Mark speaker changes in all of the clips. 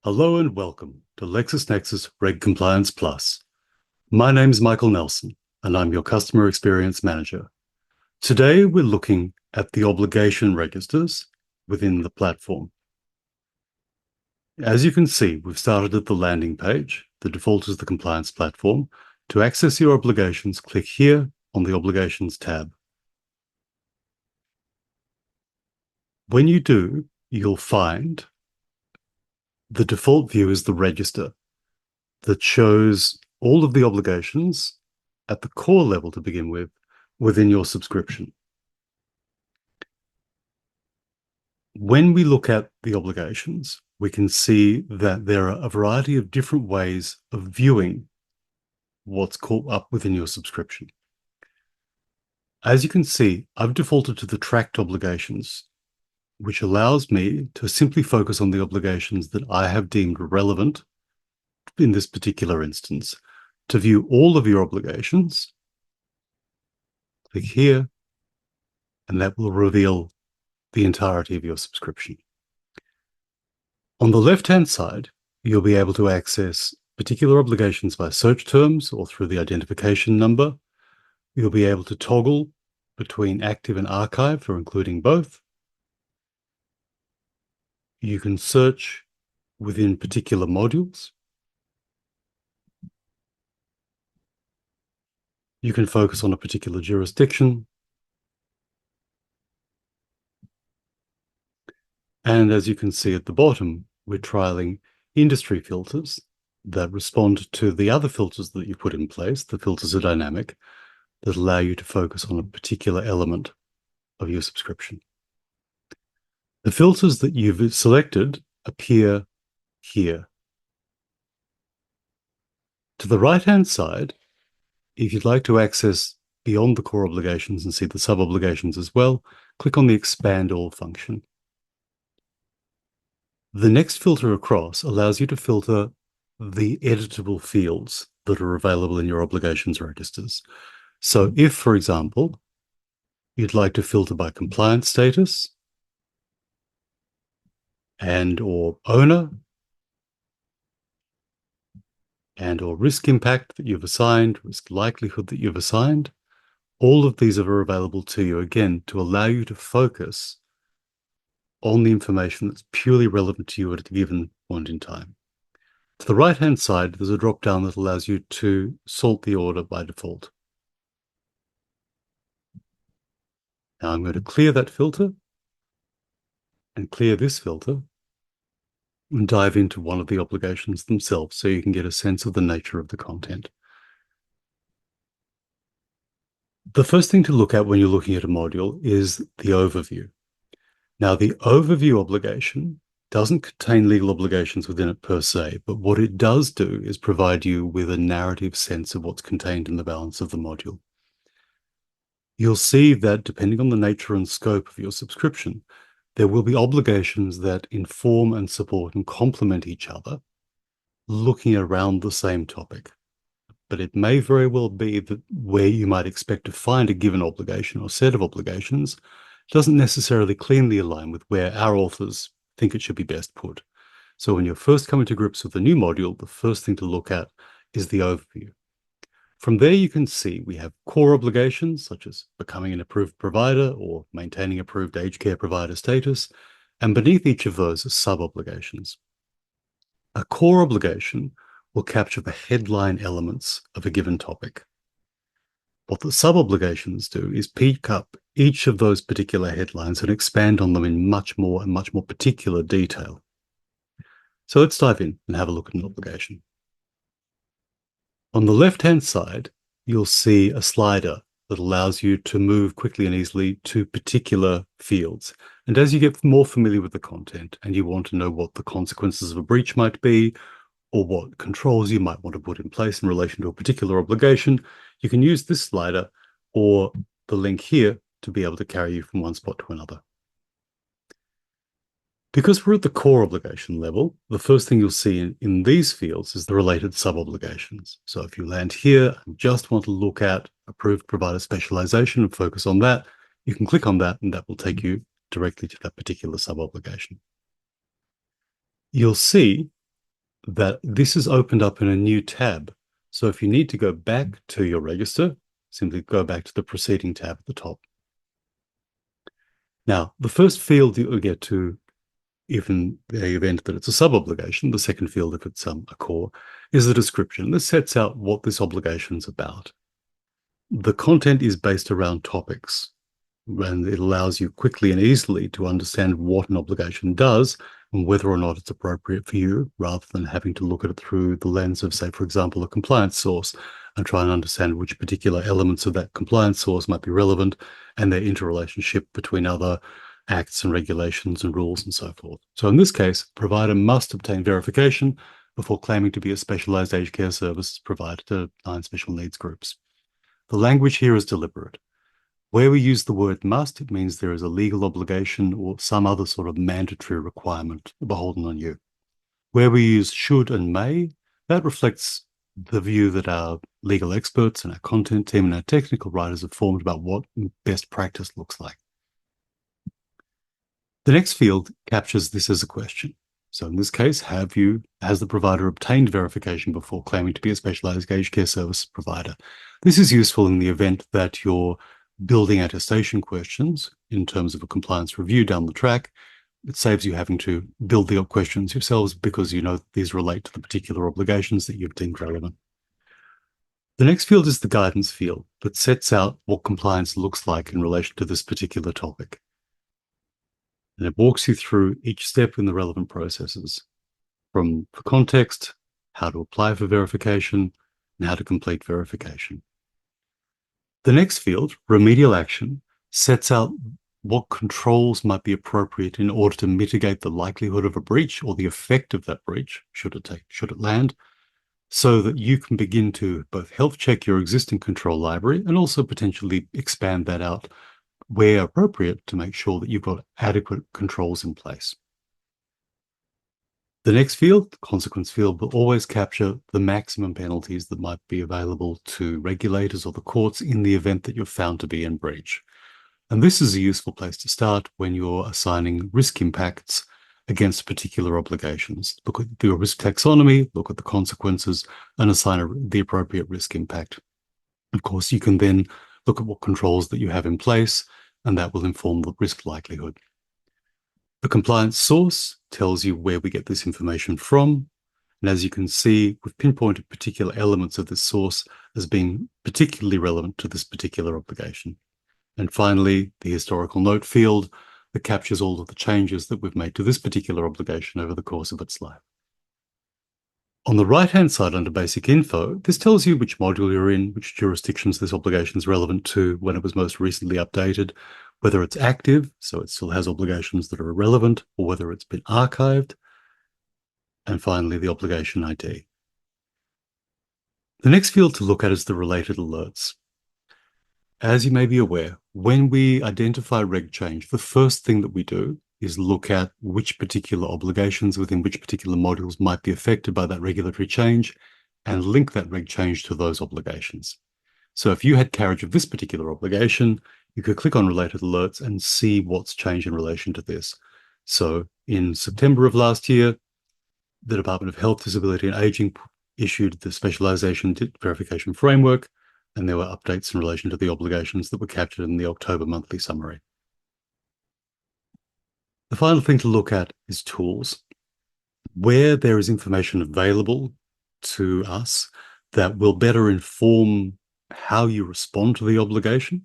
Speaker 1: Hello and welcome to LexisNexis RegCompliance Plus. My name is Michael Nelson, and I'm your Customer Experience Manager. Today, we're looking at the obligation registers within the platform. As you can see, we've started at the landing page. The default is the compliance platform. To access your obligations, click here on the Obligations tab. When you do, you'll find the default view is the register that shows all of the obligations at the core level to begin with within your subscription. When we look at the obligations, we can see that there are a variety of different ways of viewing what's caught up within your subscription. As you can see, I've defaulted to the tracked obligations, which allows me to simply focus on the obligations that I have deemed relevant in this particular instance. To view all of your obligations, click here, and that will reveal the entirety of your subscription. On the left-hand side, you'll be able to access particular obligations by search terms or through the identification number. You'll be able to toggle between active and archived or including both. You can search within particular modules. You can focus on a particular jurisdiction. And as you can see at the bottom, we're trialing industry filters that respond to the other filters that you put in place. The filters are dynamic, that allow you to focus on a particular element of your subscription. The filters that you've selected appear here. To the right-hand side, if you'd like to access beyond the core obligations and see the sub-obligations as well, click on the Expand All function. The next filter across allows you to filter the editable fields that are available in your obligations registers. So if, for example, you'd like to filter by compliance status and or owner and or risk impact that you've assigned, risk likelihood that you've assigned, all of these are available to you, again, to allow you to focus on the information that's purely relevant to you at a given point in time. To the right-hand side, there's a drop-down that allows you to sort the order by default. Now I'm going to clear that filter and clear this filter and dive into one of the obligations themselves so you can get a sense of the nature of the content. The first thing to look at when you're looking at a module is the overview. Now, the overview obligation doesn't contain legal obligations within it per se, but what it does do is provide you with a narrative sense of what's contained in the balance of the module. You'll see that depending on the nature and scope of your subscription, there will be obligations that inform and support and complement each other, looking around the same topic. But it may very well be that where you might expect to find a given obligation or set of obligations doesn't necessarily cleanly align with where our authors think it should be best put. So when you're first coming to grips with the new module, the first thing to look at is the overview. From there, you can see we have core obligations, such as becoming an approved provider or maintaining approved aged care provider status, and beneath each of those are sub-obligations. A core obligation will capture the headline elements of a given topic. What the sub-obligations do is pick up each of those particular headlines and expand on them in much more particular detail. So let's dive in and have a look at an obligation. On the left-hand side, you'll see a slider that allows you to move quickly and easily to particular fields. And as you get more familiar with the content and you want to know what the consequences of a breach might be, or what controls you might want to put in place in relation to a particular obligation, you can use this slider or the link here to be able to carry you from one spot to another. Because we're at the core obligation level, the first thing you'll see in these fields is the related sub-obligations. So if you land here and just want to look at approved provider specialization and focus on that, you can click on that and that will take you directly to that particular sub-obligation. You'll see that this is opened up in a new tab. So if you need to go back to your register, simply go back to the preceding tab at the top. Now, the first field you'll get to, if in the event that it's a sub-obligation, the second field if it's a core, is the description. This sets out what this obligation is about. The content is based around topics, and it allows you quickly and easily to understand what an obligation does and whether or not it's appropriate for you, rather than having to look at it through the lens of, say, for example, a compliance source and try and understand which particular elements of that compliance source might be relevant and their interrelationship between other acts and regulations and rules and so forth. So in this case, provider must obtain verification before claiming to be a specialized aged care service provider to 9 special needs groups. The language here is deliberate. Where we use the word must, it means there is a legal obligation or some other sort of mandatory requirement beholden on you. Where we use should and may, that reflects the view that our legal experts and our content team and our technical writers have formed about what best practice looks like. The next field captures this as a question. So in this case, has the provider obtained verification before claiming to be a specialized aged care service provider? This is useful in the event that you're building attestation questions in terms of a compliance review down the track. It saves you having to build the questions yourselves because you know these relate to the particular obligations that you've deemed relevant. The next field is the guidance field that sets out what compliance looks like in relation to this particular topic. And it walks you through each step in the relevant processes, from for context, how to apply for verification, and how to complete verification. The next field, remedial action, sets out what controls might be appropriate in order to mitigate the likelihood of a breach or the effect of that breach, should it land, so that you can begin to both health check your existing control library and also potentially expand that out where appropriate to make sure that you've got adequate controls in place. The next field, the consequence field, will always capture the maximum penalties that might be available to regulators or the courts in the event that you're found to be in breach. And this is a useful place to start when you're assigning risk impacts against particular obligations. Look at your risk taxonomy, look at the consequences, and assign the appropriate risk impact. Of course, you can then look at what controls that you have in place, and that will inform the risk likelihood. The compliance source tells you where we get this information from. And as you can see, we've pinpointed particular elements of this source as being particularly relevant to this particular obligation. And finally, the historical note field that captures all of the changes that we've made to this particular obligation over the course of its life. On the right-hand side under basic info, this tells you which module you're in, which jurisdictions this obligation is relevant to, when it was most recently updated, whether it's active, so it still has obligations that are irrelevant, or whether it's been archived, and finally the obligation ID. The next field to look at is the related alerts. As you may be aware, when we identify reg change, the first thing that we do is look at which particular obligations within which particular modules might be affected by that regulatory change and link that reg change to those obligations. So if you had carriage of this particular obligation, you could click on related alerts and see what's changed in relation to this. So in September of last year, the Department of Health, Disability and Aging issued the specialization verification framework, and there were updates in relation to the obligations that were captured in the October monthly summary. The final thing to look at is tools. Where there is information available to us that will better inform how you respond to the obligation,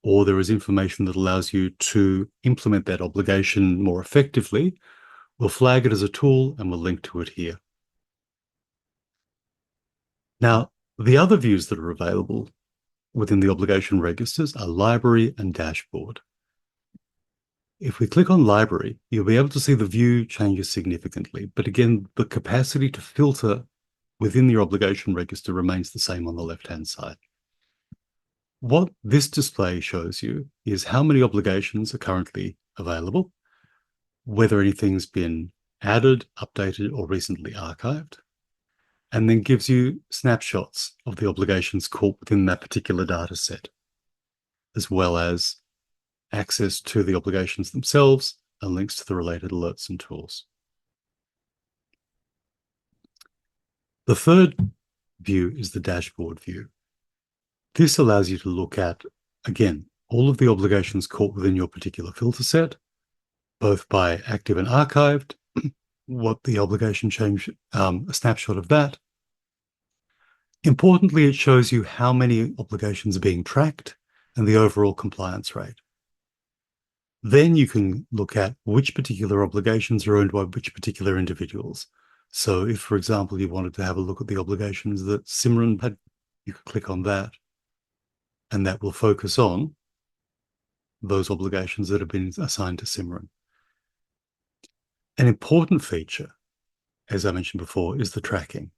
Speaker 1: or there is information that allows you to implement that obligation more effectively, we'll flag it as a tool and we'll link to it here. Now, the other views that are available within the obligation registers are library and dashboard. If we click on library, you'll be able to see the view changes significantly. But again, the capacity to filter within your obligation register remains the same on the left-hand side. What this display shows you is how many obligations are currently available, whether anything's been added, updated, or recently archived, and then gives you snapshots of the obligations caught within that particular data set, as well as access to the obligations themselves and links to the related alerts and tools. The third view is the dashboard view. This allows you to look at, again, all of the obligations caught within your particular filter set, both by active and archived, what the obligation change, a snapshot of that. Importantly, it shows you how many obligations are being tracked and the overall compliance rate. Then you can look at which particular obligations are owned by which particular individuals. So if, for example, you wanted to have a look at the obligations that Simran had, you could click on that, and that will focus on those obligations that have been assigned to Simran. An important feature, as I mentioned before, is the tracking.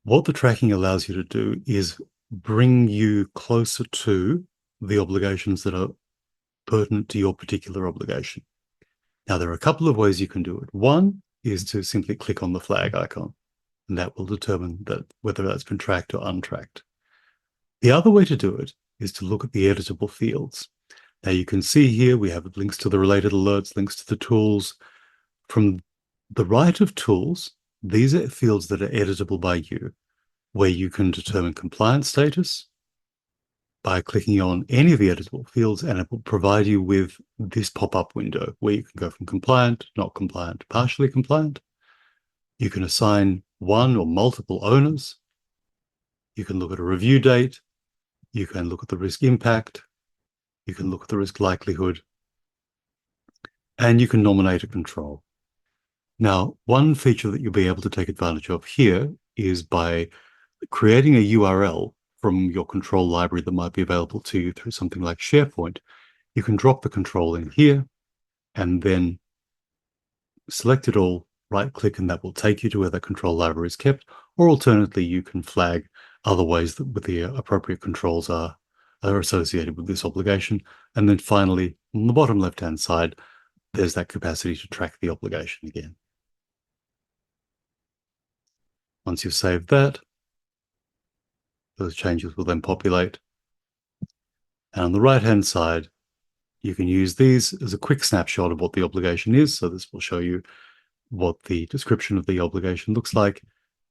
Speaker 1: What the tracking allows you to do is bring you closer to the obligations that are pertinent to your particular obligation. Now, there are a couple of ways you can do it. One is to simply click on the flag icon, and that will determine that whether that's been tracked or untracked. The other way to do it is to look at the editable fields. Now, you can see here we have links to the related alerts, links to the tools. From the right of tools, these are fields that are editable by you, where you can determine compliance status by clicking on any of the editable fields, and it will provide you with this pop-up window where you can go from compliant, not compliant, partially compliant. You can assign one or multiple owners. You can look at a review date. You can look at the risk impact. You can look at the risk likelihood. And you can nominate a control. Now, one feature that you'll be able to take advantage of here is by creating a URL from your control library that might be available to you through something like SharePoint. You can drop the control in here and then select it all, right-click, and that will take you to where that control library is kept. Or alternatively, you can flag other ways that the appropriate controls are associated with this obligation. And then finally, on the bottom left-hand side, there's that capacity to track the obligation again. Once you've saved that, those changes will then populate. And on the right-hand side, you can use these as a quick snapshot of what the obligation is. So this will show you what the description of the obligation looks like.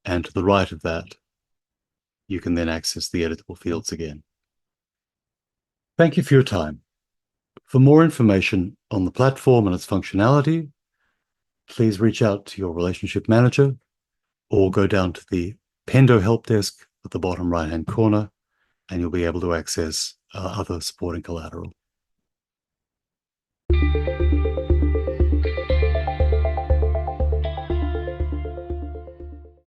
Speaker 1: And to the right of that, you can then access the editable fields again. Thank you for your time. For more information on the platform and its functionality, please reach out to your relationship manager or go down to the Pendo help desk at the bottom right-hand corner, and you'll be able to access other supporting collateral.